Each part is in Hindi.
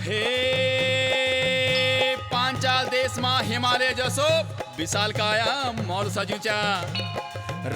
हे પાંચાલ દેશમાં હિમાલય જશો વિશાલ કાયા મોર સજુચા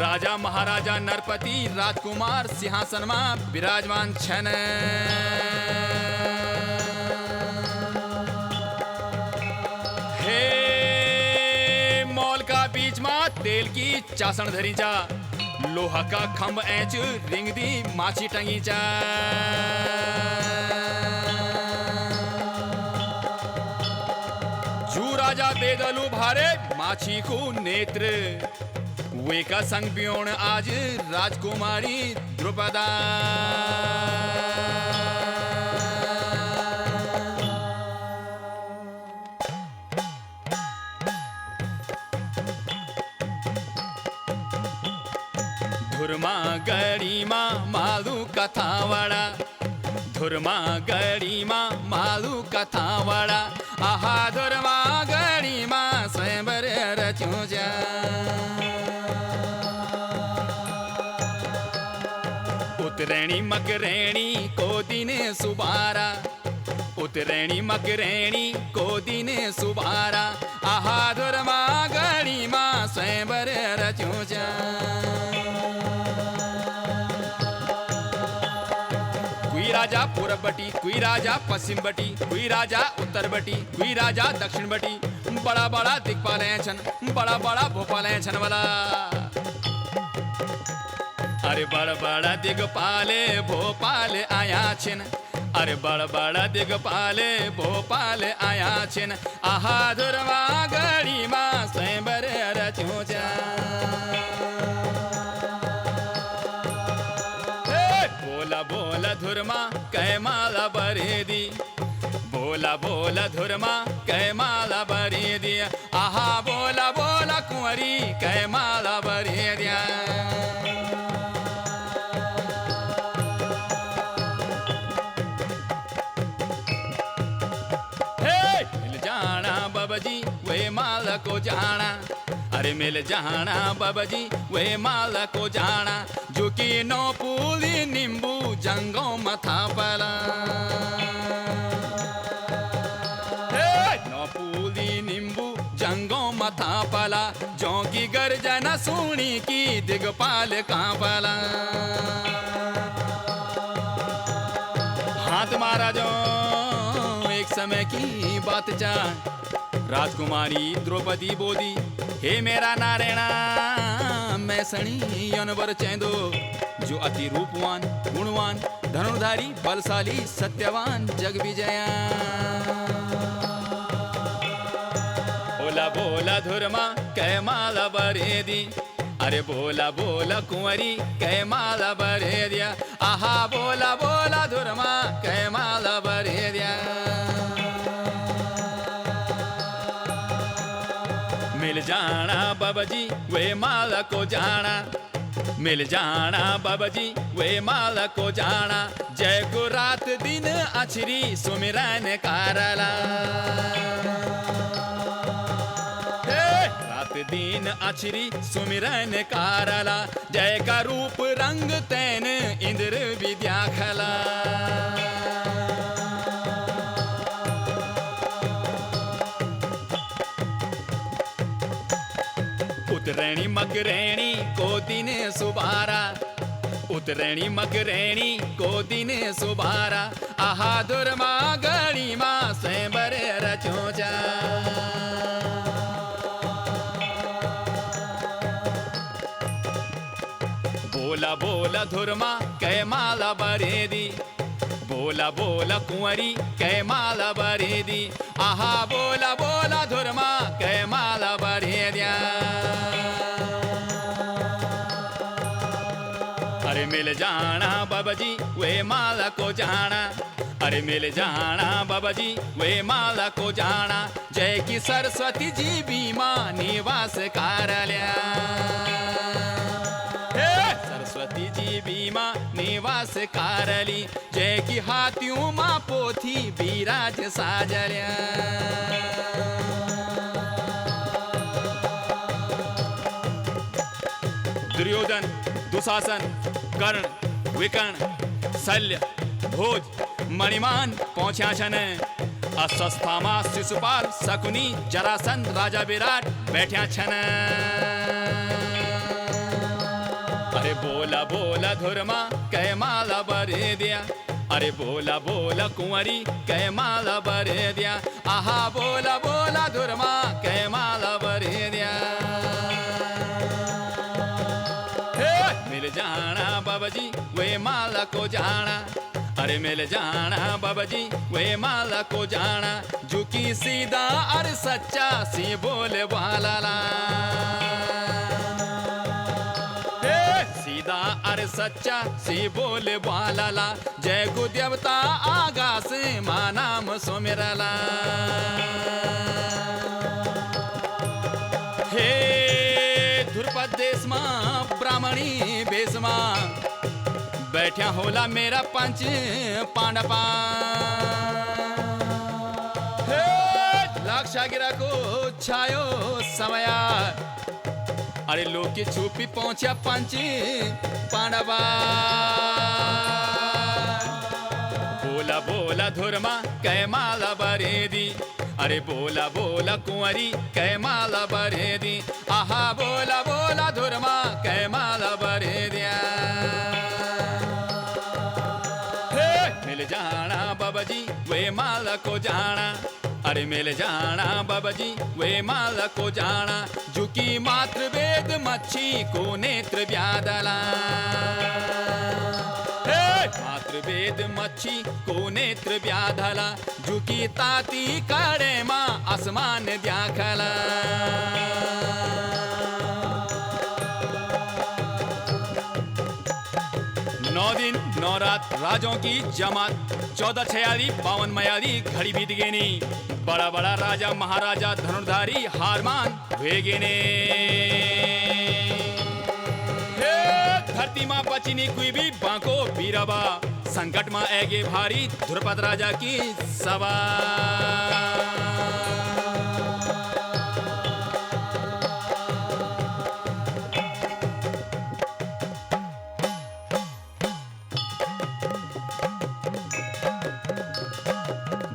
રાજા મહારાજા નરપતિ રાજકુમાર સિંહાસનમાં બિરાજમાન છે ને હે मॉल का बीच में तेल की चासण धरी जा लोहा का खंभ ऐच रिंग दी माछी टंगी जा जू राजा बेदलू भारे माछी को नेत्र वे का संग ब्योण आज राजकुमारी द्रुपदा धुरमा गड़ी माँ मालू कथावाड़ा धुरमा गड़ी माँ मालू कथावाड़ा आहा धुरमा गड़ी माँ स्वयंवर रचूं जा उतरैणी मकरैणी को दिन सुबारा उतरैणी मकरैणी को दिन सुबारा आहा धुरमा गड़ी माँ स्वयंवर रचूं जा कोई राजा पूरब बटी कोई राजा पश्चिम बटी कोई राजा उत्तर बटी कोई राजा दक्षिण बटी बड़ा बड़ा दिक्पाल छन बड़ा बड़ा भोपाल छन वाला अरे बड़ा बड़ा दिगपाले भोपाल आया छिन अरे बड़ा बड़ा दिगपाले भोपाल आया छिन आहा धुरवा गड़ी माँ स्वयंवर रचूं जा बोला धुरमा कै माला बरे दी बोला बोला धुरमा कै माला बरे दिया आहा बोला बोला कुंवरी कै माला बरे दिया हे मिल जाना बाबा जी वे माला को जाना अरे मिल जाना बाबा जी वे माला को जाना जो कि नो पूली नींबू जंगों मथा पला नो पूली नींबू जंगों मथा पला जो की गर्जना सुनी की दिगपाल कांपला हाथ मारा जो एक समय की बात जान राजकुमारी द्रौपदी बोली हे मेरा नारायणा मैं सणी यनवर चेंदो जो अति रूपवान गुणवान धनुर्धारी बलशाली सत्यवान जग विजया बोला बोला धुरमा कै माला बरे दी अरे बोला बोला कुंवरी कै माला बरे दिया आहा बोला बोला धुरमा कै माला बरे दिया मिल जाना बाबा जी वे माला को जाना मिल जाना बाबा जी वे माला को जाना जय को रात दिन अछरी सुमिरन कारला रात दिन अछरी सुमिरन कारला जय का रूप रंग तैन इंद्र विद्या खला उतरैणी मकरैणी को दिन सुबारा उतरैणी मकरैणी को दिन सुबारा आहा धुरमा गड़ी माँ स्वयंवर रचूं जा बोला बोला धुरमा कै माला बरे दी बोला बोला कुंवरी कै माला बरे दी आहा बोला बोला धुरमा कै माला बरे दिया अरे मिल जाना बाबा जी वे माला को जाना अरे मिल जाना बाबा जी वे माला को जाना जय की सरस्वती जी बीमा निवास कारल्या सरस्वती जी बीमा निवास कारली जय की हाथियों माँ पोथी बीराज साजल्या दुर्योधन, दुशासन, कर्ण, विकर्ण, शल्य, भोज, मणिमान पहुंचा छन। अस्वस्थामा, शिशुपाल, शकुनी, जरासंध, राजा विराट बैठ्या छन। अरे बोला बोला धुरमा कै माला बरे दिया, अरे बोला बोला कुंवरी कै माला बरे दिया, आहा बोला बोला धुरमा कै माला बरे दिया। मिल जाना बाबा जी वे माला को जाना, अरे मिल जाना बाबा जी वे माला को जाना, झुकी सीधा अरे सच्चा सी बोले वाला ला। सीधा अरे सच्चा सी बोले वाला ला, जय गु देवता आगास मां नाम सुमिरला। हे ध्रुपद देश मां ब्राह्मणी बेस मां बैठा होला मेरा पंच पांडवा। हे लाक्षागिरा को छायो समया, अरे लोग की छुपी पहुंचा पंच पांडवा। बोला बोला धुरमा कै माला बरे दी, अरे बोला बोला कुंवरी कै माला बरे दी, आहा बोला बोला धुरमा कै माला बरे दिया। मिल जाना बाबा जी वे माला को जाना, अरे मिल जाना बाबा जी वे माला को जाना, झुकी मात्र वेद मच्छी को नेत्र व्यादला। मात्र वेद मच्छी को नेत्र व्याधला, झुकी ताती काड़े मां आसमान द्याखला। नौ दिन नौ रात राजों की जमात, 1446 52 मयाली घड़ी बीत गेनी। बड़ा बड़ा राजा महाराजा धनुर्धारी हारमान हुए गेने। धरती मां बचिनी कोई भी बांको बीरबा, संकट मां ऐगे भारी ध्रुपद राजा की सभा।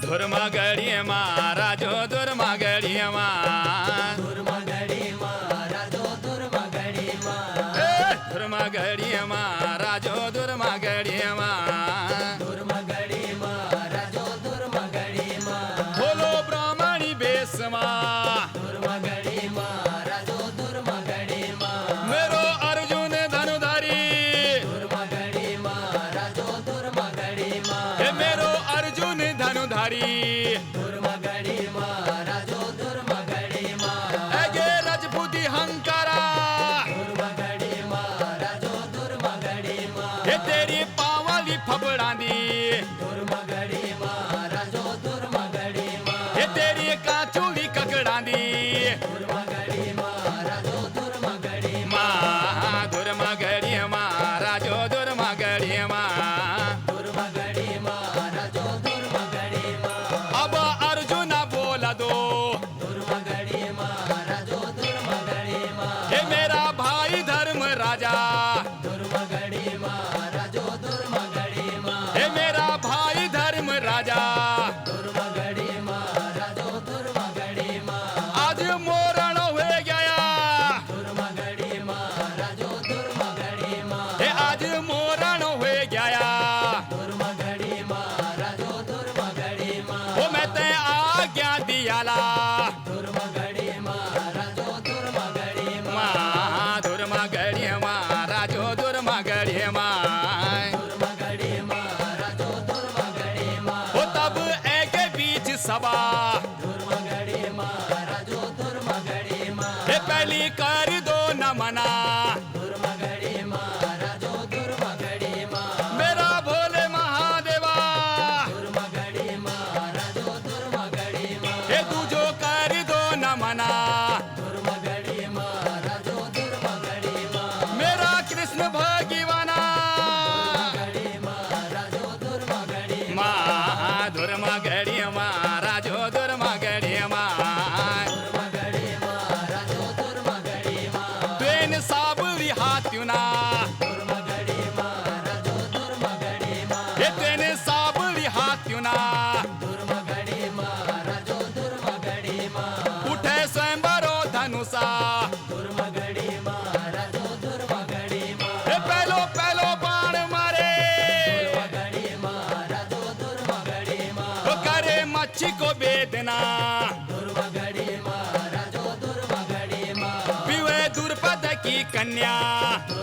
धुरमा गड़िए महाराजो धुरमा गड़िए मां, धुरमा गड़ी महाराजो धुरमा गड़ी मां, धुरमा गड़िए महाराजो धुरमा गड़िए मां, धुरमा गड़ी महाराजो धुरमा गड़ी मां, बोलो ब्राह्मणी बेस मां, धुरमा गड़ी महाराजो धुरमा गड़ी मां, मेरो अर्जुन धनुधारी, धुरमा गड़ी महाराजो धुरमा गड़ी मां, हे मेरो अर्जुन धनुधारी, धुरमा गड़ी महाराजो धुरमा गड़ी मां, ऐगे रजपूती हंकारा, धुरमा गड़ी महाराजो धुरमा गड़ी मां, हे तेरी पावली फबड़ांदी, धुरमा गड़ी महाराजो धुरमा गड़ी मां, हे तेरी काचूली ककड़ांदी, धुरमा गड़ी महाराजो धुरमा गड़ी मां, मां धुरमा गड़ी महाराजो धुरमा गड़ी मां। धुरमा गड़ी महाराजो धुरमा गड़ी मां, अब अर्जुन बोला दो, धुरमा गड़ी महाराजो धुरमा गड़ी मां, हे मेरा भाई धर्म राजा, धुरमा गड़ी महाराजो धुरमा गड़ी मां, हे मेरा भाई धर्म राजा, धुरमा गड़ी महाराजो धुरमा गड़ी मां, आज मोरण हुए गया, धुरमा गड़ी महाराजो धुरमा गड़ी मां, हे आज मोरण हुए गया, धुरमा गड़ी महाराजो धुरमा गड़ी मां, वो मैं ते आज्ञा दियाला, धुरमा गड़ी महाराजो धुरमा गड़ी मां, मां धुरमा गड़ी महाराजो धुरमा गड़ी मां। धुरमा गड़ी महाराजो धुरमा गड़ी मां, वो तब एक बीच सभा, धुरमा गड़ी महाराजो धुरमा गड़ी मां, हे पहली कर दो न मना, धुरमा गड़ी महाराजो धुरमा गड़ी मां, मेरा भोले महादेवा, धुरमा गड़ी महाराजो धुरमा गड़ी मां, हे तू जो कर दो न मना, धुरमा गड़ी महाराजो धुरमा गड़ी मां, मेरा कृष्ण भगवाना, गड़ी महाराजो धुरमा गड़ी मां धुरमा गड़ी महाराजो धुरमा गड़ी मां। धुरमा गड़ी महाराजो धुरमा गड़ी मां, ट्रेन साबरी हाथी कन्या